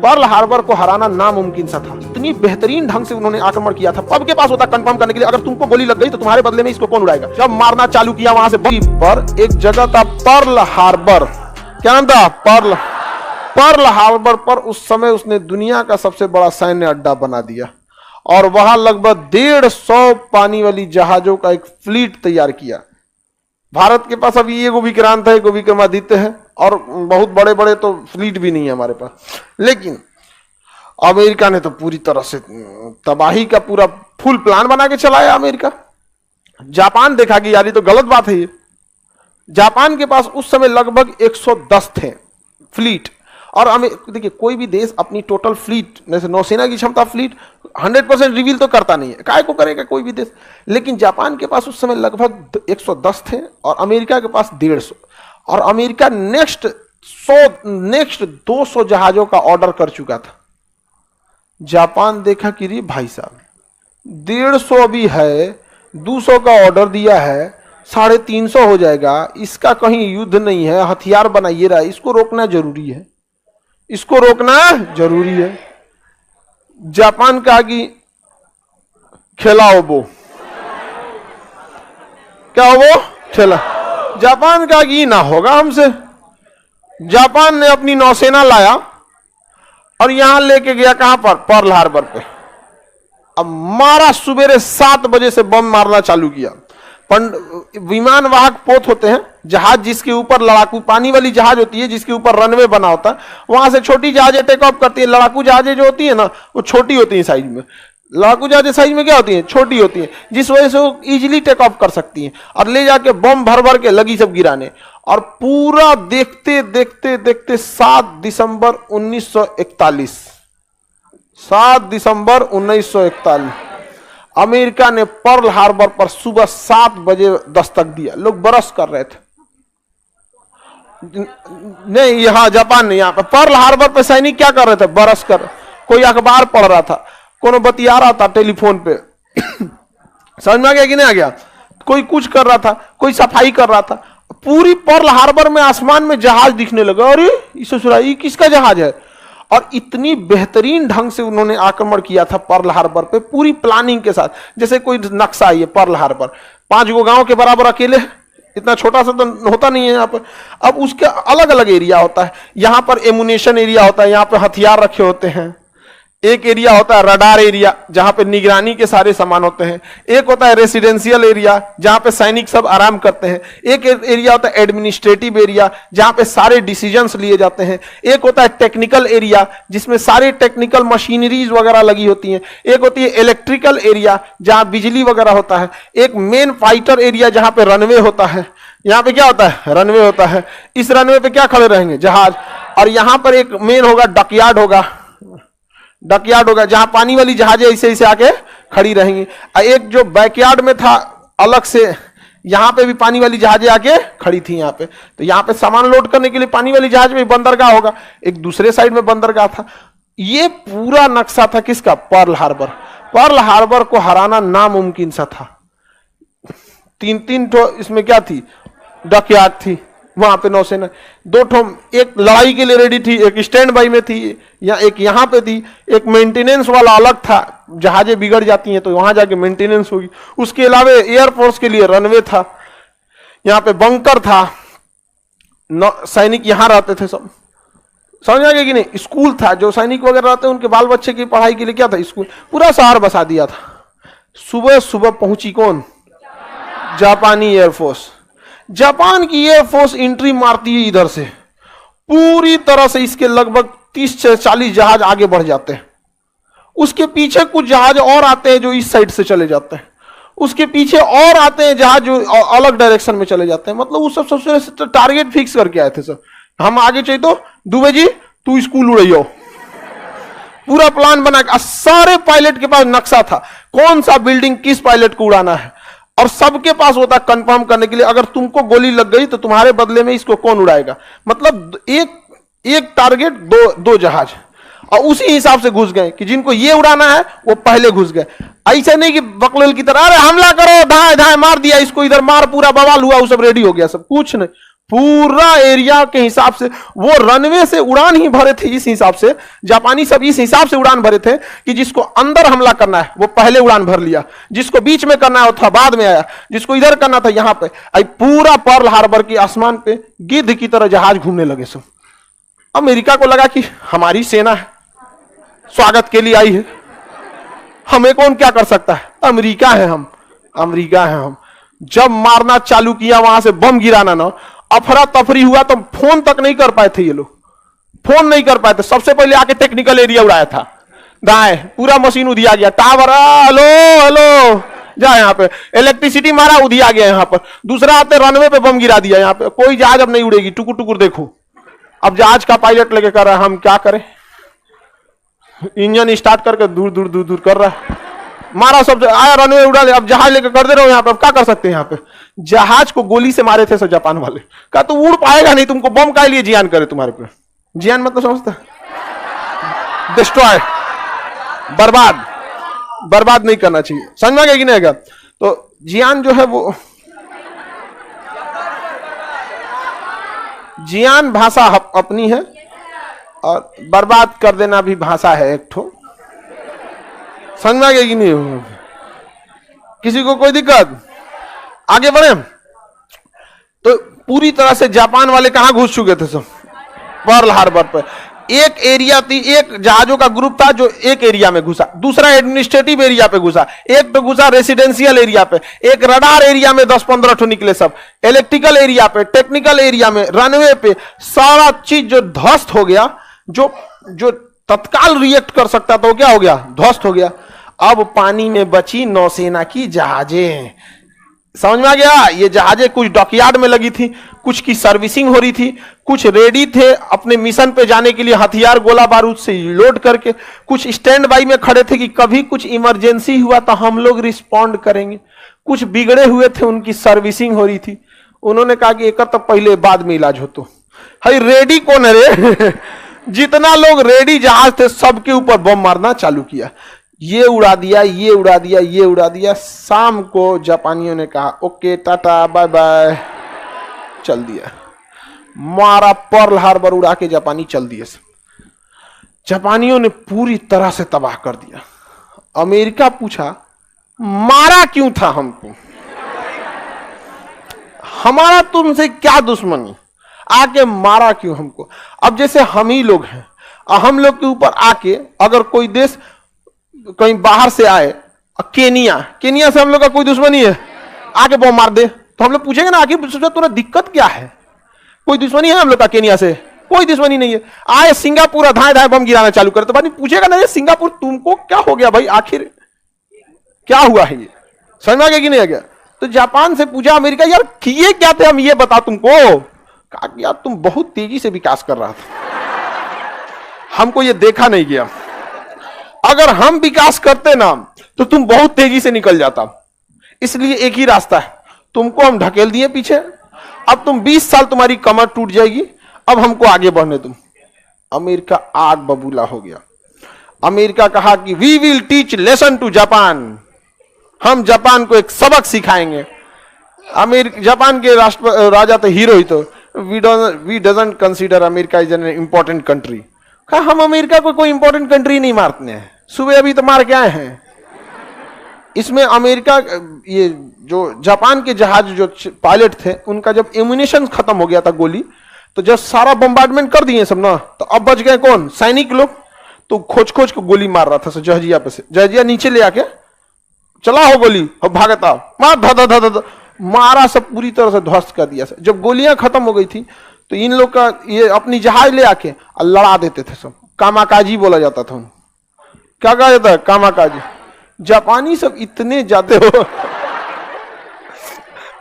Pearl Harbor को हराना नामुमकिन सा था। इतनी बेहतरीन ढंग से उन्होंने आक्रमण किया था। सबके पास होता कंफर्म करने के लिए, अगर तुमको गोली लग गई तो तुम्हारे बदले में इसको कौन उड़ाएगा। जब मारना चालू किया वहां से पर एक जगह था पर्ल हार्बर, क्या नाम था, पर्ल हार्बर पर उस समय उसने दुनिया का सबसे बड़ा सैन्य अड्डा बना दिया और वहां लगभग 150 पानी वाली जहाजों का एक फ्लीट तैयार किया। भारत के पास अभी एगो विक्रांत है, एगो विक्रमादित्य है और बहुत बड़े बड़े तो फ्लीट भी नहीं है हमारे पास। लेकिन अमेरिका ने तो पूरी तरह से तबाही का पूरा फुल प्लान बना के चलाया अमेरिका। जापान देखा कि यार ये तो गलत बात है। ये जापान के पास उस समय लगभग 110 थे फ्लीट। और देखिए कोई भी देश अपनी टोटल फ्लीट, जैसे नौसेना की क्षमता फ्लीट 100% रिवील तो करता नहीं है, काय को करेगा कोई भी देश। लेकिन जापान के पास उस समय लगभग 110 थे और अमेरिका के पास 150। और अमेरिका नेक्स्ट 200 जहाजों का ऑर्डर कर चुका था। जापान देखा कि रे भाई साहब 150 अभी है, 200 का ऑर्डर दिया है, 350 हो जाएगा, इसका कहीं युद्ध नहीं है, हथियार बनाइए रहा है, इसको रोकना जरूरी है, इसको रोकना जरूरी है। जापान कहा कि खिलाओ वो, क्या वो खिला। जापान कहा कि ना होगा हमसे। जापान ने अपनी नौसेना लाया और यहां लेके गया कहां पर, पर्ल हार्बर पे। अब मारा, सुबेरे 7 बजे से बम मारना चालू किया। विमान वाहक पोत होते हैं, जहाज जिसके ऊपर लड़ाकू, पानी वाली जहाज होती है जिसके ऊपर रनवे बना होता है, वहां से छोटी जहाजें टेक ऑफ करती है। लड़ाकू जहाजें जो होती है ना वो छोटी होती है साइज में, लड़ाकू जहाजें साइज में क्या होती है, छोटी होती है, जिस वजह से वो इजीली टेक ऑफ कर सकती हैं और ले जाके बम भर भर के लगी सब गिराने। और पूरा देखते देखते देखते 7 दिसंबर 1941, 7 दिसंबर 1941 अमेरिका ने पर्ल हार्बर पर सुबह 7 बजे दस्तक दिया। लोग बरस कर रहे थे। नहीं, यहां जापान नहीं, यहां पर पर्ल हार्बर पर सैनिक क्या कर रहे थे, बरस कर। कोई अखबार पढ़ रहा था, कोनो बतिया रहा था टेलीफोन पे समझ में आ गया कि नहीं आ गया, कोई कुछ कर रहा था, कोई सफाई कर रहा था। पूरी पर्ल हार्बर में आसमान में जहाज दिखने लगा। अरे ये किसका जहाज है। और इतनी बेहतरीन ढंग से उन्होंने आक्रमण किया था पर्ल हार्बर पे, पूरी प्लानिंग के साथ। जैसे कोई नक्शा है, ये पर्ल हार्बर 5 गो गांव के बराबर अकेले, इतना छोटा सा तो होता नहीं है यहाँ पर। अब उसके अलग अलग एरिया होता है। यहाँ पर एमुनेशन एरिया होता है, यहाँ पे हथियार रखे होते हैं। एक एरिया होता है रडार एरिया, जहां पे निगरानी के सारे सामान होते हैं। एक होता है रेसिडेंशियल एरिया, जहां पे सैनिक सब आराम करते हैं। एक एरिया होता है एडमिनिस्ट्रेटिव एरिया, जहां पे सारे डिसीजंस लिए जाते हैं। एक होता है टेक्निकल एरिया, जिसमें सारे टेक्निकल मशीनरीज वगैरह लगी होती हैं। एक होती है इलेक्ट्रिकल एरिया, जहां बिजली वगैरह होता है। एक मेन फाइटर एरिया, जहां पे रनवे होता है। यहाँ पे क्या होता है, रनवे होता है। इस रनवे पे क्या खड़े रहेंगे, जहाज। और यहां पर एक मेन होगा डकयार्ड होगा, जहां पानी वाली जहाजें ऐसे ऐसे आके खड़ी रहेंगी। एक जो बैकयार्ड में था अलग से, यहां पे भी पानी वाली जहाजें आके खड़ी थी यहाँ पे। तो यहाँ पे सामान लोड करने के लिए पानी वाली जहाज में बंदरगाह होगा, एक दूसरे साइड में बंदरगाह था। ये पूरा नक्शा था किसका, पर्ल हार्बर। पर्ल हार्बर को हराना नामुमकिन सा था। 3 ठो इसमें क्या थी, डकयार्ड थी, वहां पे नौसेना 2 ठो, एक लड़ाई के लिए रेडी थी, एक स्टैंड बाई में थी, या एक यहां पे थी। एक मेंटेनेंस वाला अलग था, जहाजें बिगड़ जाती हैं तो वहां जाके मेंटेनेंस होगी। उसके अलावा एयरफोर्स के लिए रनवे था, यहां पे बंकर था, सैनिक यहां रहते थे सब। समझ आ गया कि नहीं। स्कूल था, जो सैनिक वगैरह रहते हैं उनके बाल बच्चे की पढ़ाई के लिए क्या था, स्कूल। पूरा शहर बसा दिया था। सुबह सुबह पहुंची कौन, जापानी एयरफोर्स। जापान की एयरफोर्स एंट्री मारती है इधर से, पूरी तरह से इसके लगभग 30 से 40 जहाज आगे बढ़ जाते हैं। उसके पीछे कुछ जहाज और आते हैं जो इस साइड से चले जाते हैं। उसके पीछे और आते हैं जहाज जो अलग डायरेक्शन में चले जाते हैं। मतलब वो सब सबसे टारगेट फिक्स करके आए थे सब। हम आगे चाहिए तो दुबे जी तू स्कूल उड़ाइयो, पूरा प्लान बना के। सारे पायलट के पास नक्शा था, कौन सा बिल्डिंग किस पायलट को उड़ाना है। और सबके पास होता कंफर्म करने के लिए, अगर तुमको गोली लग गई तो तुम्हारे बदले में इसको कौन उड़ाएगा। मतलब एक टारगेट, दो जहाज। और उसी हिसाब से घुस गए कि जिनको ये उड़ाना है वो पहले घुस गए। ऐसा नहीं कि बकलोल की तरह अरे हमला करो, धाए धाए मार दिया इसको, इधर मार, पूरा बवाल हुआ, वो सब रेडी हो गया, सब कुछ नहीं। पूरा एरिया के हिसाब से वो रनवे से उड़ान ही भरे थे। इस हिसाब से जापानी सब इस हिसाब से उड़ान भरे थे कि जिसको अंदर हमला करना है वो पहले उड़ान भर लिया, जिसको बीच में करना है वो था बाद में आया, जिसको इधर करना था यहां पे। पूरा पर्ल हार्बर के आसमान पे गिद्ध की तरह जहाज घूमने लगे सब। अमेरिका को लगा कि हमारी सेना है, स्वागत के लिए आई है, हमें कौन क्या कर सकता है, अमेरिका है हम, अमेरिका है हम। जब मारना चालू किया, वहां से बम गिराना ना, अफरा तफरी हुआ तो फोन तक नहीं कर पाए थे ये लोग, फोन नहीं कर पाए थे। सबसे पहले आके टेक्निकल एरिया उड़ाया था, दाएं पूरा मशीन उधिया गया, टावर हेलो हेलो जा, यहाँ पे इलेक्ट्रिसिटी मारा उधिया गया, यहाँ पर दूसरा आते रनवे पे बम गिरा दिया, यहाँ पे कोई जहाज अब नहीं उड़ेगी, टुकुर टुकुर देखो। अब जहाज का पायलट लेके कर रहा है, हम क्या करें, इंजन स्टार्ट करके दूर दूर दूर दूर कर रहा है, मारा सब आया रनवे उड़ा ले, अब जहाज लेकर कर दे रहे हो यहाँ पे, अब क्या कर सकते हैं। यहाँ पे जहाज को गोली से मारे थे सब जापान वाले, कहा तो उड़ पाएगा नहीं, तुमको बम का लिए जियान करे तुम्हारे पे। जियान मतलब समझता, डिस्ट्रॉय, बर्बाद, बर्बाद नहीं करना चाहिए, समझ में गया कि नहीं गया। तो जियान जो है वो जियान भाषा अपनी है और बर्बाद कर देना भी भाषा है एक ठो, समझ में आ गया कि नहीं। किसी को कोई दिक्कत, आगे बढ़े। तो पूरी तरह से जापान वाले कहां घुस चुके थे सब, पर्ल हार्बर पर। एक एरिया थी, एक जहाजों का ग्रुप था जो एक एरिया में घुसा, दूसरा एडमिनिस्ट्रेटिव एरिया पे घुसा, एक तो घुसा रेसिडेंशियल एरिया पे, एक रडार एरिया में 10-15 ठो निकले सब, इलेक्ट्रिकल एरिया पे, टेक्निकल एरिया में, रनवे पे, सारा चीज जो ध्वस्त हो गया, जो तत्काल रिएक्ट कर सकता था वो क्या हो गया, ध्वस्त हो गया। अब पानी में बची नौसेना की जहाजें, समझ में आ गया। ये जहाजें कुछ डॉकयार्ड में लगी थी, कुछ की सर्विसिंग हो रही थी, कुछ रेडी थे अपने मिशन पे जाने के लिए हथियार गोला बारूद से लोड करके, कुछ स्टैंड बाई में खड़े थे कि कभी कुछ इमरजेंसी हुआ तो हम लोग रिस्पॉन्ड करेंगे, कुछ बिगड़े हुए थे उनकी सर्विसिंग हो रही थी। उन्होंने कहा कि एक तो पहले बाद में इलाज हो। तो हाई रेडी कौन है रे जितना लोग रेडी जहाज थे सबके ऊपर बम मारना चालू किया, ये उड़ा दिया, ये उड़ा दिया, ये उड़ा दिया। शाम को जापानियों ने कहा ओके टाटा बाय बाय, चल दिया, मारा पर्ल हार्बर उड़ा के जापानी चल दिए। जापानियों ने पूरी तरह से तबाह कर दिया। अमेरिका पूछा मारा क्यों था हमको, हमारा तुमसे क्या दुश्मनी, आके मारा क्यों हमको। अब जैसे हम ही लोग हैं, हम लोग के ऊपर आके अगर कोई देश कहीं बाहर से आए, केनिया से हम लोग का कोई दुश्मनी है, आके बम मार दे, तो हम लोग पूछेंगे ना आखिर तुम्हारा दिक्कत क्या है, कोई दुश्मनी है हम लोग का केनिया से, कोई दुश्मनी नहीं है। आए सिंगापुर धाए धाए बम गिराना चालू करे तो बाद पूछेगा ना ये सिंगापुर तुमको क्या हो गया भाई, आखिर क्या हुआ है, ये समझ में आ गया कि नहीं आ गया। तो जापान से पूछा अमेरिका यार किए क्या थे हम, ये बता तुमको। कहा यार तुम बहुत तेजी से विकास कर रहा था, हमको ये देखा नहीं गया, अगर हम विकास करते ना तो तुम बहुत तेजी से निकल जाता, इसलिए एक ही रास्ता है, तुमको हम ढकेल दिए पीछे, अब तुम 20 साल तुम्हारी कमर टूट जाएगी, अब हमको आगे बढ़ने तुम। अमेरिका आग बबूला हो गया। अमेरिका कहा कि we will teach lesson to Japan, हम जापान को एक सबक सिखाएंगे। जापान के राजा तो हीरो ही, तो we doesn't consider America is an important country. कहा हम अमेरिका को कोई इंपॉर्टेंट कंट्री नहीं मारते हैं, सुबह अभी तो मार के आए हैं। इसमें अमेरिका, ये जो जापान के जहाज जो पायलट थे उनका जब एम्यूनिशन खत्म हो गया था गोली, तो जब सारा बम्बार्डमेंट कर दिए सब ना, तो अब बच गए कौन, सैनिक लोग। तो खोज खोज को गोली मार रहा था जहाजिया पे से, जहाजिया नीचे ले आके चला हो गोली और भागता मार धा धा धा मारा, सब पूरी तरह से ध्वस्त कर दिया। जब गोलियां खत्म हो गई थी तो इन लोग का ये अपनी जहाज ले आके लड़ा देते थे सब, कामाकाजी बोला जाता था। क्या कहा जाता है, कामाकाजी। जापानी सब इतने जाते हो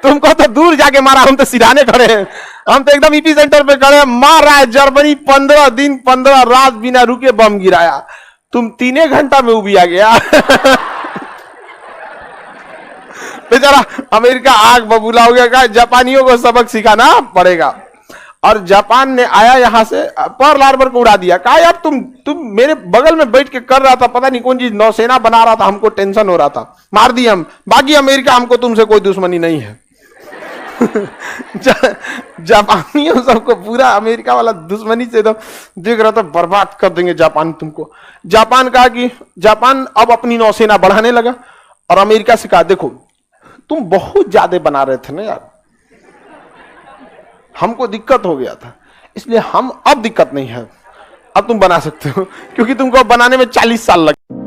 तुमको तो दूर जाके मारा, हम तो सिराने खड़े हैं, हम तो एकदम ईपी सेंटर पे खड़े हैं, मार रहा है जर्मनी। 15 दिन 15 रात बिना रुके बम गिराया, तुम 3 घंटा में उबिया गया बेचारा अमेरिका आग बबूला हो गया। जापानियों को सबक सिखाना पड़ेगा। और जापान ने आया यहां से पर्ल हार्बर को उड़ा दिया। कहा यार तुम मेरे बगल में बैठ के कर रहा था, पता नहीं कौन चीज नौसेना बना रहा था, हमको टेंशन हो रहा था, मार दिया हम। बाकी अमेरिका हमको तुमसे कोई दुश्मनी नहीं है जापानियों सबको पूरा अमेरिका वाला दुश्मनी से तो देख रहा था, बर्बाद कर देंगे जापान तुमको। जापान कहा कि जापान अब अपनी नौसेना बढ़ाने लगा और अमेरिका से कहा देखो तुम बहुत ज्यादा बना रहे थे ना यार, हमको दिक्कत हो गया था, इसलिए हम अब दिक्कत नहीं है, अब तुम बना सकते हो, क्योंकि तुमको बनाने में 40 साल लगे।